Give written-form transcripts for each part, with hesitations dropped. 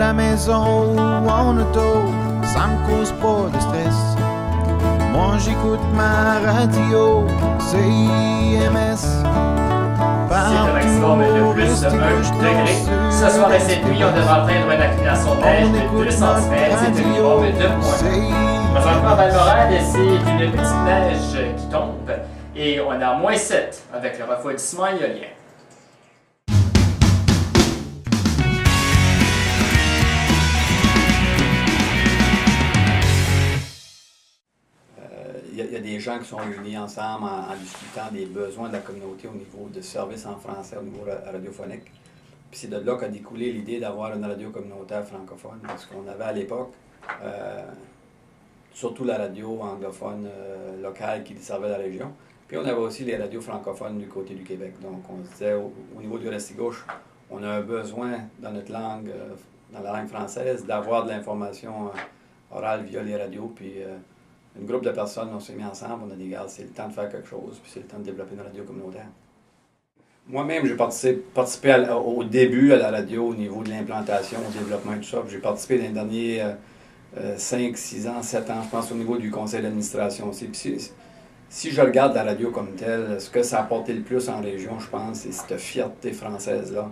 la maison ou en auto, ça me cause pas de stress. Moi j'écoute ma radio, CIMS. C'est le maximum de plus de 1 degré. Ce soir et cette nuit, on devra atteindre une accumulation de neige de 2 cm, c'est un minimum de 9,1. Présentement, à Val-Morel, c'est une petite neige qui tombe et on a -7 avec le refroidissement éolien. Il y a des gens qui sont réunis ensemble en discutant des besoins de la communauté au niveau de services en français, au niveau radiophonique. Puis c'est de là qu'a découlé l'idée d'avoir une radio communautaire francophone, parce qu'on avait à l'époque, surtout la radio anglophone locale qui desservait la région, puis on avait aussi les radios francophones du côté du Québec. Donc on se disait, au niveau du Restigouche, on a un besoin dans notre langue, dans la langue française, d'avoir de l'information orale via les radios, puis un groupe de personnes, on s'est mis ensemble, on a dit, regarde, c'est le temps de faire quelque chose, puis c'est le temps de développer une radio communautaire. Moi-même, j'ai participé au début à la radio au niveau de l'implantation, au développement et tout ça. J'ai participé dans les derniers 5, 6 ans, 7 ans, je pense, au niveau du conseil d'administration aussi. Puis si je regarde la radio comme telle, ce que ça a apporté le plus en région, je pense, c'est cette fierté française-là.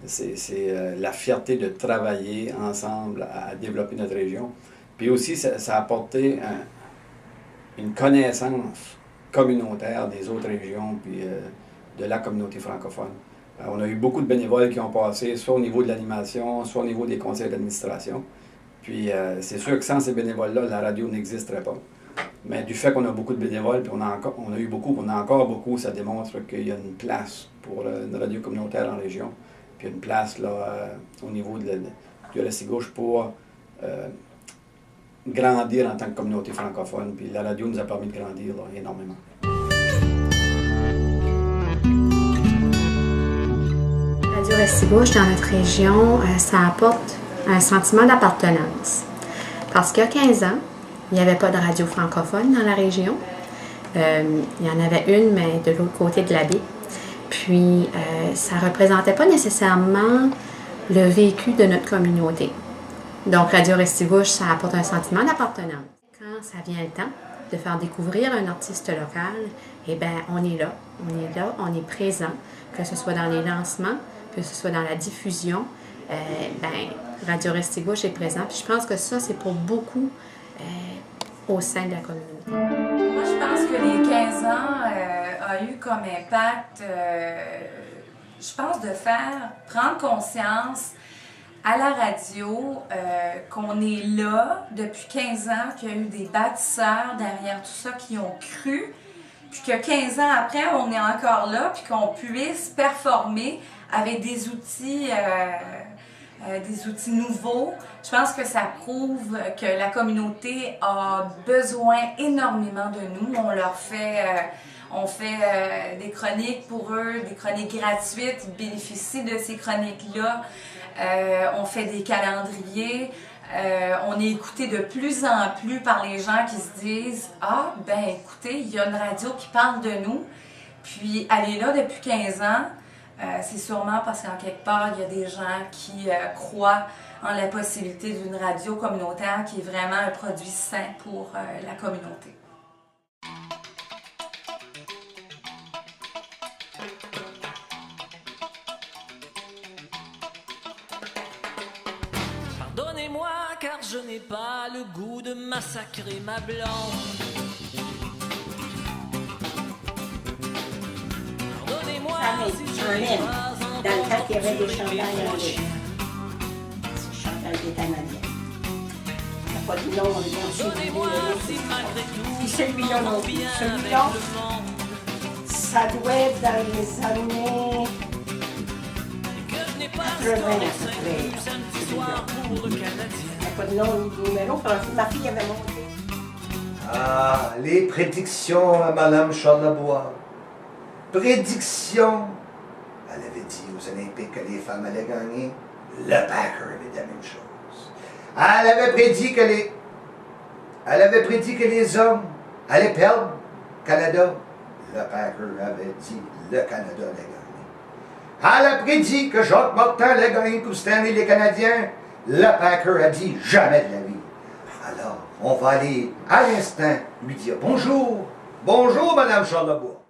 C'est la fierté de travailler ensemble à développer notre région. Puis aussi, ça a apporté une connaissance communautaire des autres régions, puis de la communauté francophone. On a eu beaucoup de bénévoles qui ont passé, soit au niveau de l'animation, soit au niveau des conseils d'administration. Puis c'est sûr que sans ces bénévoles-là, la radio n'existerait pas. Mais du fait qu'on a beaucoup de bénévoles, puis on a eu beaucoup, on a encore beaucoup, ça démontre qu'il y a une place pour une radio communautaire en région. Puis une place là, au niveau du Restigouche pour grandir en tant que communauté francophone. Puis la radio nous a permis de grandir là, énormément. Radio Restigouche dans notre région, ça apporte un sentiment d'appartenance. Parce qu'il y a 15 ans, il n'y avait pas de radio francophone dans la région. Il y en avait une, mais de l'autre côté de la baie. Puis, ça ne représentait pas nécessairement le vécu de notre communauté. Donc, Radio Restigouche, ça apporte un sentiment d'appartenance. Quand ça vient le temps de faire découvrir un artiste local, eh bien, on est là, on est présent, que ce soit dans les lancements, que ce soit dans la diffusion, Radio Restigouche est présent. Puis je pense que ça, c'est pour beaucoup au sein de la communauté. Moi, je pense que les 15 ans a eu comme impact, je pense, de prendre conscience à la radio qu'on est là depuis 15 ans, qu'il y a eu des bâtisseurs derrière tout ça qui ont cru, puis que 15 ans après, on est encore là, puis qu'on puisse performer avec des outils nouveaux. Je pense que ça prouve que la communauté a besoin énormément de nous. On fait des chroniques pour eux, des chroniques gratuites. Ils bénéficient de ces chroniques-là. On fait des calendriers. On est écouté de plus en plus par les gens qui se disent « Ah, ben écoutez, il y a une radio qui parle de nous. » Puis elle est là depuis 15 ans. C'est sûrement parce qu'en quelque part, il y a des gens qui croient en la possibilité d'une radio communautaire qui est vraiment un produit sain pour la communauté. Pardonnez-moi car je n'ai pas le goût de massacrer ma blonde. Dans le temps qu'il y avait des chandails en lait. C'est chandail des Canadiens. Il n'y a pas de nom, on est puis celui-là non plus. Celui-là, ça doit être dans les années 80 à peu près. Il n'y a pas de nom ni de numéro. Ma fille avait monté. Ah, les prédictions à Mme Charlebois. Prédictions. Elle avait dit aux Olympiques que les femmes allaient gagner. Le Packer avait dit la même chose. Elle avait prédit que les hommes allaient perdre Canada. Le Packer avait dit le Canada allait gagner. Elle a prédit que Jacques Martin allait gagner Coupe Stanley les Canadiens. Le Packer a dit jamais de la vie. Alors, on va aller à l'instant lui dire bonjour. Bonjour, Madame Charlebois.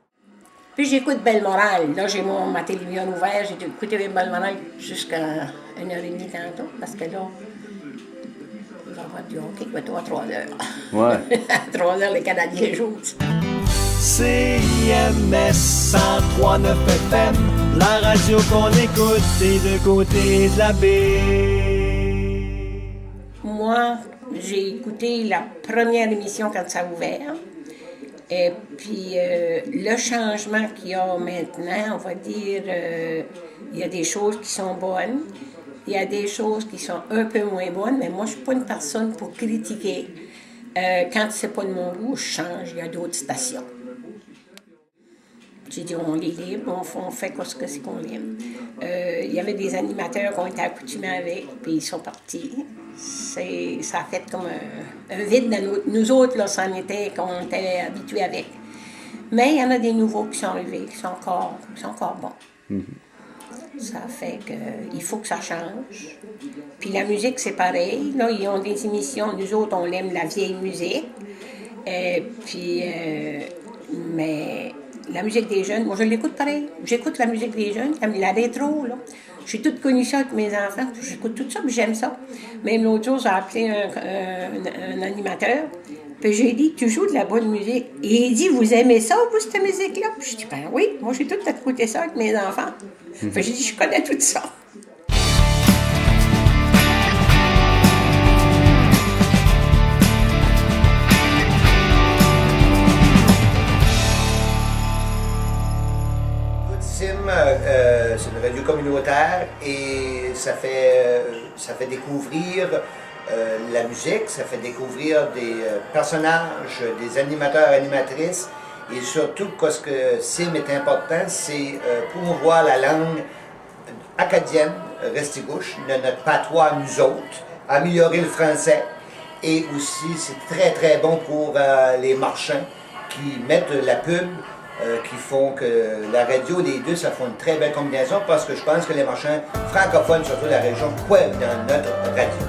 Puis j'écoute Belle Morale. Là, j'ai ma télévision ouverte. J'ai écouté Belle Morale jusqu'à 1h30 tantôt. Parce que là, il va y avoir du hockey bientôt à 3h. Ouais. À 3h, les Canadiens jouent. CIMS 103.9 FM, la radio qu'on écoute des deux côtés de la baie. Moi, j'ai écouté la première émission quand ça a ouvert. Et puis, le changement qu'il y a maintenant, on va dire, il y a des choses qui sont bonnes, il y a des choses qui sont un peu moins bonnes, mais moi, je ne suis pas une personne pour critiquer. Quand c'est pas de mon goût, je change, il y a d'autres stations. J'ai dit, on est libre, on fait ce que c'est qu'on aime. Il y avait des animateurs qui ont été accoutumés avec, puis ils sont partis. Ça a fait comme un vide dans nous autres, là, qu'on était habitués avec. Mais il y en a des nouveaux qui sont arrivés, qui sont encore bons. Mm-hmm. Ça fait qu'il faut que ça change. Puis la musique, c'est pareil. Là, ils ont des émissions, nous autres, on aime la vieille musique. Mais la musique des jeunes, moi je l'écoute pareil. J'écoute la musique des jeunes, la rétro, là. J'ai tout connu ça avec mes enfants, j'écoute tout ça, puis j'aime ça. Même l'autre jour, j'ai appelé un animateur, puis j'ai dit, tu joues de la bonne musique. Et il dit, vous aimez ça, vous, cette musique-là? Puis je dis, ben oui, moi j'ai tout écouté ça avec mes enfants. Puis j'ai dit, je connais tout ça. C'est une radio communautaire et ça fait découvrir la musique, ça fait découvrir des personnages, des animateurs, animatrices et surtout, ce que Sim est important, c'est promouvoir la langue acadienne, restigouche, notre patois à nous autres, améliorer le français et aussi c'est très très bon pour les marchands qui mettent de la pub. Qui font que la radio, les deux, ça fait une très belle combinaison parce que je pense que les marchands francophones, surtout la région, croient dans notre radio.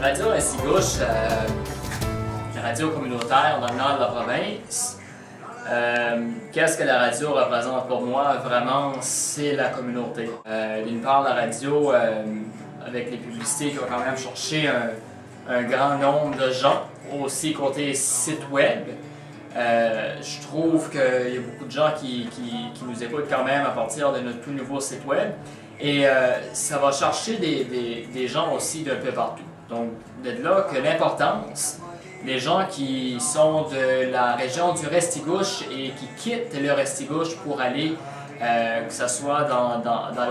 Radio Restigouche, la radio communautaire dans le nord de la province. Qu'est-ce que la radio représente pour moi? Vraiment, c'est la communauté. D'une part, la radio, avec les publicités qui vont quand même chercher un grand nombre de gens, aussi côté site web. Je trouve qu'il y a beaucoup de gens qui nous écoutent quand même à partir de notre tout nouveau site web et ça va chercher des gens aussi d'un peu partout. Donc, de là que l'importance, les gens qui sont de la région du Restigouche et qui quittent le Restigouche pour aller, que ce soit dans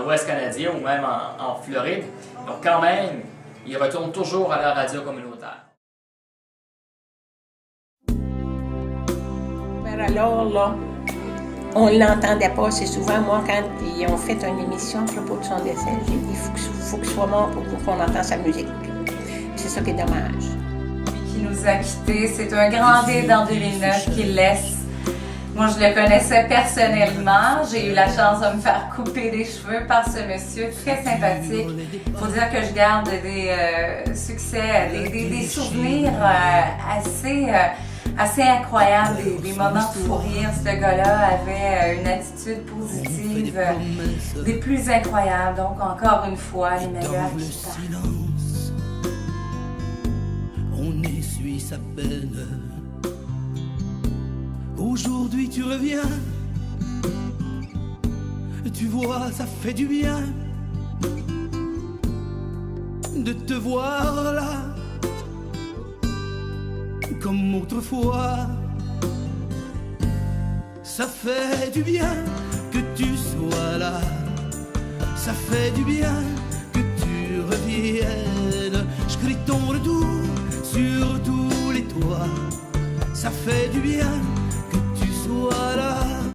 l'Ouest canadien ou même en Floride, donc quand même, ils retournent toujours à la radio communautaire. Alors là, on ne l'entendait pas. C'est souvent, moi, quand ils ont fait une émission à propos de son décès, j'ai dit, il faut qu'il soit mort pour qu'on entende sa musique. C'est ça qui est dommage. Qui nous a quittés. C'est un grand dé dans 2009 qu'il laisse. Moi, je le connaissais personnellement. J'ai eu la chance de me faire couper les cheveux par ce monsieur très sympathique. Il faut dire que je garde des succès, des souvenirs assez incroyable, des moments de fou rire. Ce gars-là avait une attitude positive des plus incroyables. Donc, encore une fois, les meilleurs qui partent. On essuie sa peine. Aujourd'hui, tu reviens. Tu vois, ça fait du bien de te voir là. Comme autrefois, ça fait du bien que tu sois là, ça fait du bien que tu reviennes. Je crie ton retour sur tous les toits, ça fait du bien